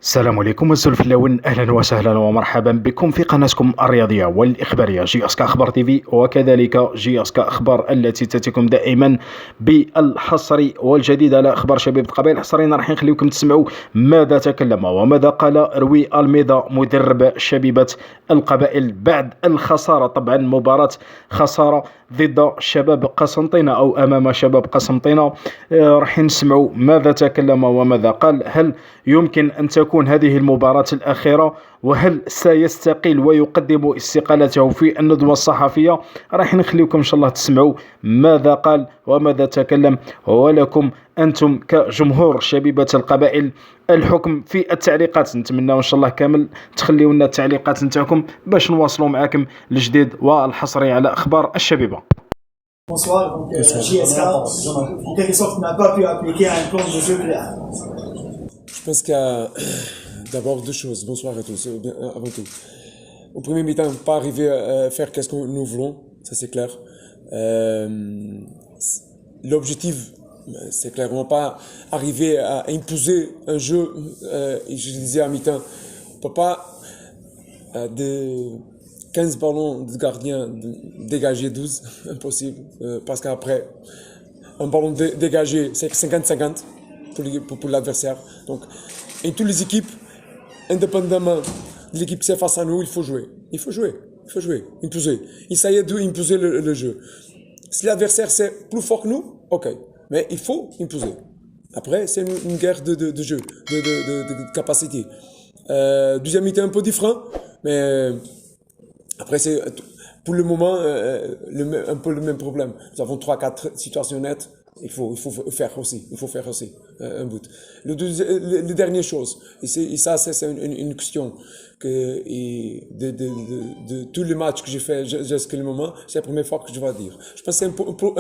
السلام عليكم الزلفلاون، اهلا وسهلا ومرحبا بكم في قناتكم الرياضيه والإخبارية جي اسكا اخبار تيفي، وكذلك جي اسكا اخبار التي تاتيكم دائما بالحصر والجديد على اخبار شبيبه القبائل. حصريا راح نخليكم تسمعوا ماذا تكلم وماذا قال روي الميضا مدرب شبيبه القبائل بعد الخساره. طبعا مباراه خساره ضد شباب قسنطينه او امام شباب قسنطينه. راح نسمعوا ماذا تكلم وماذا قال. هل يمكن أن تكون هذه المباراة الأخيرة؟ وهل سيستقيل ويقدم استقالته في الندوة الصحفية؟ راح نخليكم إن شاء الله تسمعوا ماذا قال وماذا تكلم، ولكم أنتم كجمهور شبيبة القبائل الحكم في التعليقات. نتمنى إن شاء الله كامل تخليوا لنا التعليقات نتاعكم باش نواصلوا معكم الجديد والحصري على أخبار الشبيبة. Bonsoir, donc JSK, en quelque sorte, n'a pas pu appliquer un plan de jeu clair. Je pense qu'il y a d'abord deux choses. Bonsoir à tous, avant tout. Au premier mi-temps, pas arriver à faire qu'est-ce que nous voulons, ça c'est clair. L'objectif, c'est clairement pas arriver à imposer un jeu. Je disais à mi-temps, on peut pas de 15 ballons de gardien dégager 12, impossible. Parce qu'après, un ballon dégagé, c'est 50-50. Pour l'adversaire. Donc, et toutes les équipes, indépendamment de l'équipe qui est face à nous, il faut jouer. Il faut jouer. Il faut jouer. Imposer. Il s'agit d'imposer le jeu. Si l'adversaire c'est plus fort que nous, ok. Mais il faut imposer. Après, c'est une guerre de jeu, de capacité. Deuxième mi-temps un peu différent, mais après c'est pour le moment un peu le même problème. Nous avons 3-4 situations nettes. Il faut faire aussi. Il faut faire aussi un but. Le dernière chose, et ça c'est une question que de tous les matchs que j'ai fait jusqu'à le moment, c'est la première fois que je vais dire. Je pense que c'est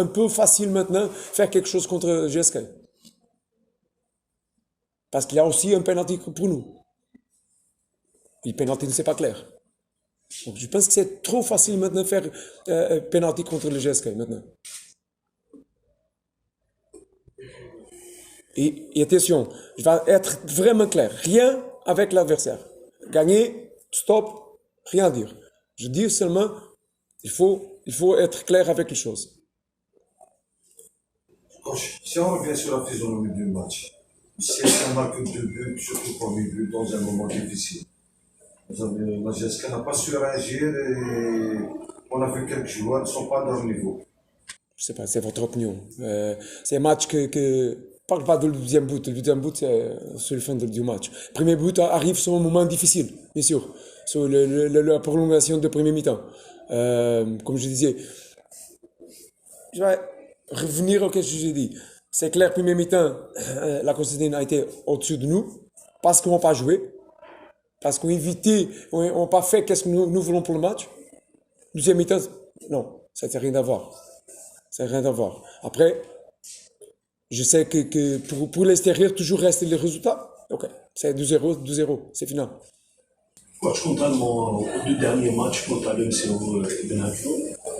un peu facile maintenant faire quelque chose contre GSK. Parce qu'il y a aussi un penalty pour nous. Et le penalty, c'est pas clair. Donc je pense que c'est trop facile maintenant de faire penalty contre le GSK maintenant. Et attention, je vais être vraiment clair. Rien avec l'adversaire. Gagner, stop, rien dire. Je dis seulement, il faut être clair avec les choses. Si on revient sur la physionomie du match, si on marque deux buts, surtout premier but, dans un moment difficile, la GSK n'a pas su réagir et on a vu quelques joueurs qui ne sont pas à leur niveau. Je sais pas, c'est votre opinion. C'est un match parle pas du deuxième but. Le deuxième but, c'est sur le fin du match. Le premier but arrive sur un moment difficile, bien sûr. Sur la prolongation de premier mi-temps. Comme je disais, je vais revenir à ce que j'ai dit. C'est clair, premier mi-temps, la Constantine a été au-dessus de nous. Parce qu'on n'a pas joué. Parce qu'on évitait, on n'a pas fait qu'est-ce que nous voulons pour le match. Deuxième mi-temps, non, ça n'a rien à voir. Ça n'a rien à voir. Après, je sais que pour l'extérieur, toujours reste les résultats. Ok, c'est 2-0, 2-0, c'est final. Coach, contrairement aux deux derniers matchs contre l'MCO et Benaglio,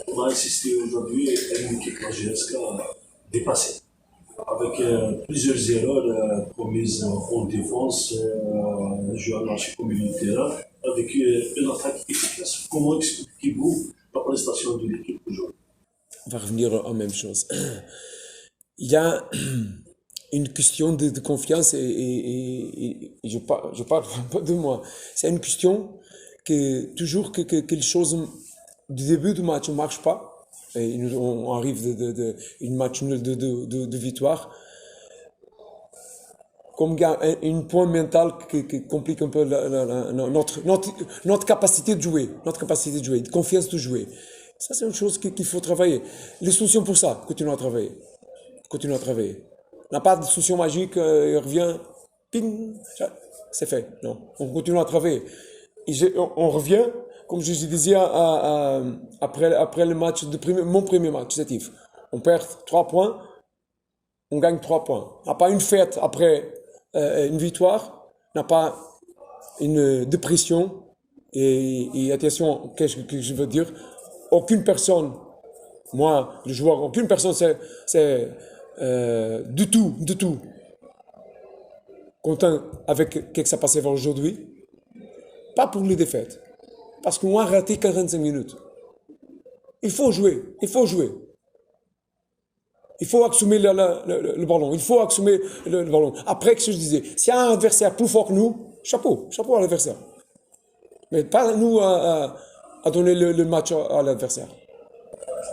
on va assister aujourd'hui à une équipe de GSK dépassée. Avec plusieurs erreurs commises en défense, jouant marché communautaire, avec une attaque efficace. Comment expliquez-vous la prestation de l'équipe aujourd'hui? On va revenir à la même chose. Il y a une question de confiance et je parle pas de moi. C'est une question que toujours que les choses du début du match ne marchent pas et on arrive une match nul de victoire. Comme il y a un point mental qui complique un peu notre capacité de jouer, de confiance de jouer. Ça, c'est une chose qu'il faut travailler. Les solutions pour ça, continuons à travailler. On n'a pas de solution magique, il revient, ping, c'est fait. Non, on continue à travailler. On revient, comme je disais après le match, mon premier match, c'est Yves. On perd 3 points, on gagne 3 points. On n'a pas une fête après une victoire, on n'a pas une dépression. Et attention, qu'est-ce que je veux dire? Aucune personne, moi, le joueur, aucune personne, c'est du tout content avec ce qui s'est passé aujourd'hui. Pas pour les défaites. Parce qu'on a raté 45 minutes. Il faut jouer. Il faut jouer. Il faut assumer le ballon. Il faut assumer le ballon. Après, ce que je disais, s'il y a un adversaire plus fort que nous, chapeau à l'adversaire. Mais pas nous à donner le match à l'adversaire.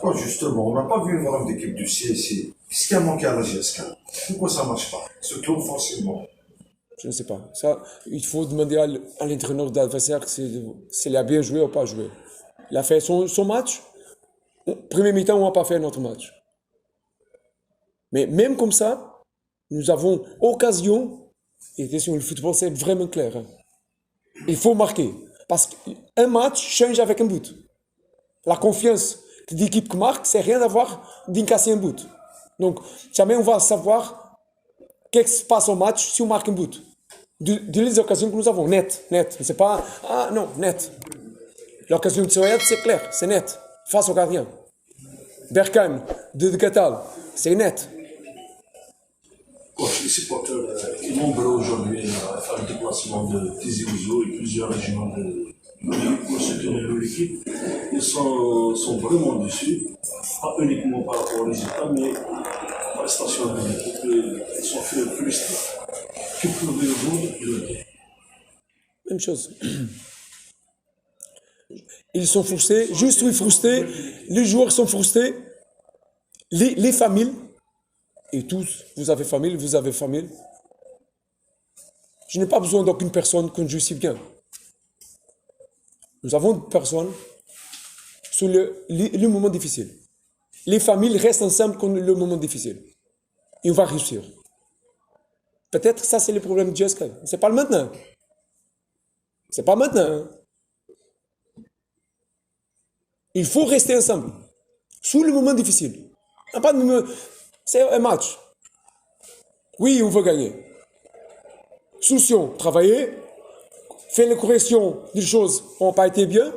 Oh, justement, on n'a pas vu une grande équipe du CSI. Qu'est-ce qui a manqué à la GSK? Pourquoi ça ne marche pas? Surtout offensivement. Je ne sais pas. Ça, il faut demander à l'entraîneur de l'adversaire s'il a bien joué ou pas joué. Il a fait son match. Premier mi-temps, on n'a pas fait notre match. Mais même comme ça, nous avons occasion. Et attention, le football, c'est vraiment clair. Hein. Il faut marquer. Parce qu'un match change avec un but. La confiance de l'équipe qui marque, c'est rien à voir d'incasser un but. Donc, jamais on va savoir qu'est-ce qui se passe au match si on marque un but. De les occasions que nous avons, net. C'est pas, non, net. L'occasion de Soyad, c'est clair, c'est net. Face au gardien. Berkane, de Gatal, c'est net. Les supporters sont nombreux aujourd'hui à faire le déplacement de Tizi Ouzou et plusieurs régions de pour soutenir l'équipe. Ils sont vraiment déçus, pas uniquement par rapport aux résultats, mais par la prestation de l'équipe. Ils sont frustrés. Que pouvez-vous leur dire? Même chose. Ils sont frustrés, je suis frustré, les joueurs sont frustrés, les familles, et tous, vous avez famille. Je n'ai pas besoin d'aucune personne quand je suis bien. Nous avons des personnes sur le moment difficile. Les familles restent ensemble quand le moment difficile. Et on va réussir. Peut-être ça c'est le problème de GSK. C'est pas le maintenant. C'est pas maintenant. Hein. Il faut rester ensemble. Sous le moment difficile. C'est un match. Oui, on veut gagner. Solution, travailler. Faire les corrections des choses qui n'ont pas été bien.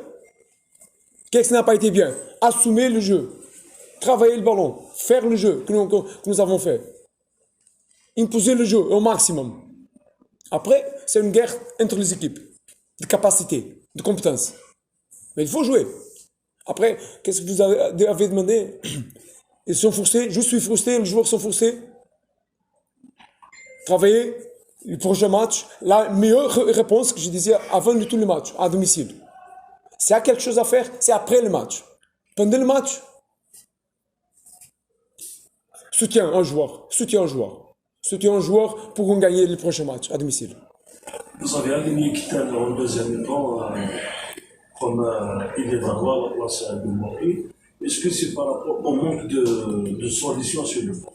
Qu'est-ce qui n'a pas été bien? Assumer le jeu. Travailler le ballon. Faire le jeu que nous avons fait. Imposer le jeu au maximum. Après, c'est une guerre entre les équipes. De capacité, de compétence. Mais il faut jouer. Après, qu'est-ce que vous avez demandé? Ils sont frustrés, je suis frustré, les joueurs sont frustrés. Travailler, le prochain match, la meilleure réponse que je disais avant de tous les matchs, à domicile. S'il y a quelque chose à faire, c'est après le match. Pendant le match, soutien aux joueurs. Soutien aux joueurs pour gagner le prochain match à domicile. Vous avez aligné Kitan en deuxième temps, comme il est d'avoir la place de Mori. Est-ce que c'est par rapport au manque de solutions sur le banc?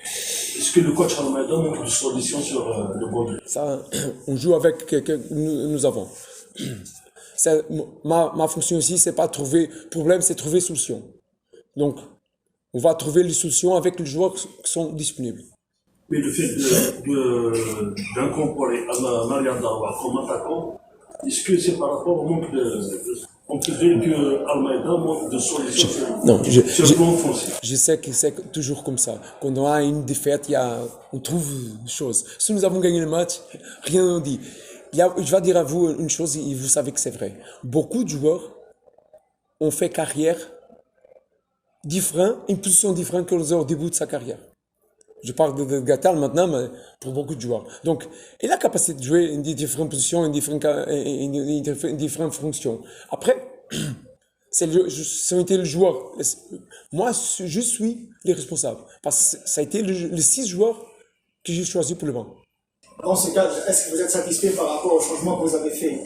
Est-ce que le coach Almeida manque de solutions sur le banc? Ça, on joue avec ce que nous avons. Ma fonction aussi, c'est pas trouver problème, c'est trouver solution. Donc, on va trouver les solutions avec les joueurs qui sont disponibles. Mais le fait d'incorporer Maria Dawa comme attaquant, est-ce que c'est par rapport au manque on peut dire que Almeida manque de solutions sur le plan offensif? Je sais que c'est toujours comme ça. Quand on a une défaite, on trouve une chose. Si nous avons gagné le match, rien ne dit. Je vais dire à vous une chose, et vous savez que c'est vrai. Beaucoup de joueurs ont fait carrière différente, une position différente que au début de sa carrière. Je parle de Gatal maintenant, mais pour beaucoup de joueurs. Donc, il a la capacité de jouer une différentes positions, une différente fonction. Après, c'est le joueur. Moi, je suis le responsable. Parce que ça a été les 6 joueurs que j'ai choisis pour le banc. Dans ce cas, est-ce que vous êtes satisfait par rapport au changement que vous avez fait?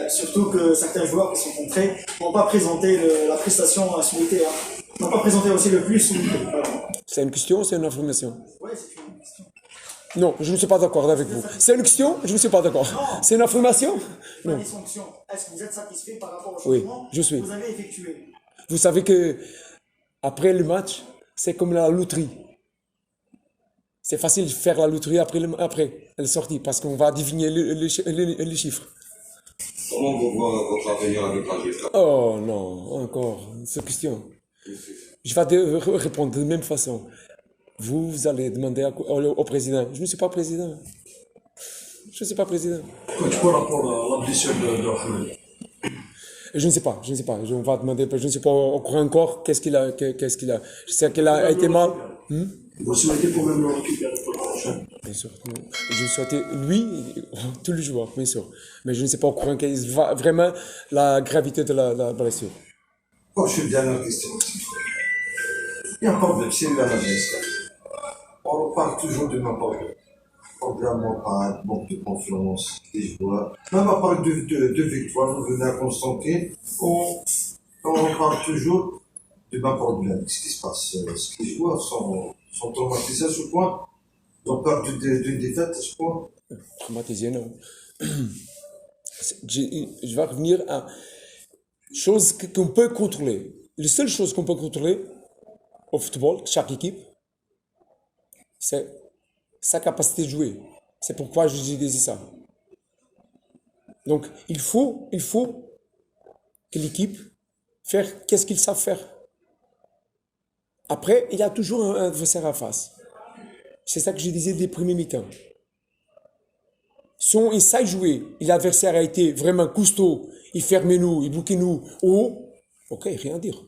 Surtout que certains joueurs qui sont contrés n'ont pas présenté la prestation souhaitée, hein. N'ont pas présenté aussi le plus souhaité. C'est une question ou c'est une information? Oui, c'est une question. Non, je ne suis pas d'accord avec vous. C'est une question, je ne suis pas d'accord. C'est une information? Non. Est-ce que vous êtes satisfait par rapport au changement Oui, je suis. que vous avez effectué? Vous savez que après le match, c'est comme la loterie. C'est facile de faire la loterie après la sortie, parce qu'on va deviner les chiffres. Comment vous voyez votre avenir avec la GSK? Oh non, encore, cette question. Je vais répondre de la même façon. Vous allez demander au président. Je ne suis pas président. Je ne sais pas, président. Coach, par rapport à la blessure de Ahmed, Je ne sais pas. On va demander, je ne sais pas encore qu'est-ce qu'il a. Je sais qu'il a été mal. vous souhaitez quand même le récupérer pour le prochain? Bien sûr. Je souhaitais lui, tous les joueurs, bien sûr. Mais je ne sais pas encore vraiment la gravité de la blessure. Quand je suis bien en question, il y a un problème, c'est la majesté. On parle toujours de ma problème. Problème mental, manque de confiance des joueurs. Même à part de victoire, vous venez à Constantine, on parle toujours de ma problème. Qu'est-ce qui se passe? Est-ce que les joueurs sont traumatisés à ce point? Ils ont peur d'une défaite à ce point? Traumatisé, non. Je vais revenir à choses qu'on peut contrôler. Les seules choses qu'on peut contrôler au football, chaque équipe, c'est sa capacité de jouer. C'est pourquoi je disais ça. Donc, il faut que l'équipe fasse qu'est-ce qu'ils savent faire. Après, il y a toujours un adversaire à face. C'est ça que je disais des premiers mi-temps. Si on sait jouer, et l'adversaire a été vraiment costaud, il fermait nous, il bloquait nous, ok, rien à dire.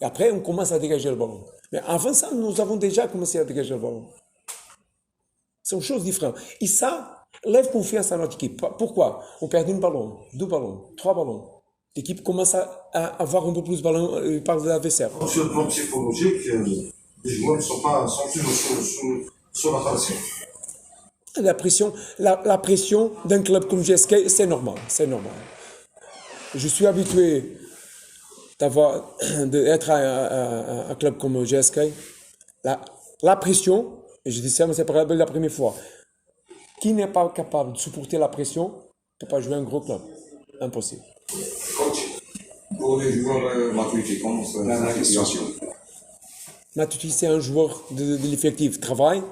Et après, on commence à dégager le ballon. Mais avant ça, nous avons déjà commencé à dégager le ballon. C'est une chose différente. Et ça lève confiance à notre équipe. Pourquoi? On perd un ballon, 2 ballons, 3 ballons. L'équipe commence à avoir un peu plus de ballons par l'adversaire. Sur le plan psychologique, les joueurs sont toujours sous la pression. La pression d'un club comme GSK, c'est normal. Je suis habitué d'être à un club comme GSK. La pression, et je dis ça, mais c'est pas la première fois. Qui n'est pas capable de supporter la pression ne peut pas jouer un gros club. Impossible. Coach, pour les joueurs Matuidi, comment c'est la situation? Matuidi, c'est un joueur de l'effectif travail.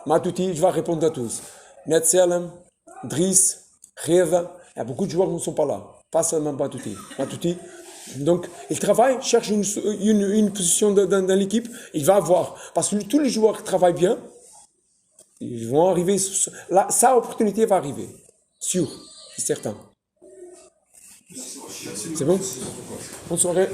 Matuidi, je vais répondre à tous. Netselem, Driss, Reva, il y a beaucoup de joueurs qui ne sont pas là. Pas seulement Matuidi. Matuidi, donc, il travaille, cherche une position dans l'équipe, il va avoir. Parce que tous les joueurs qui travaillent bien, ils vont arriver. Sa opportunité va arriver. Sûr, c'est certain. C'est bon? Bonne soirée.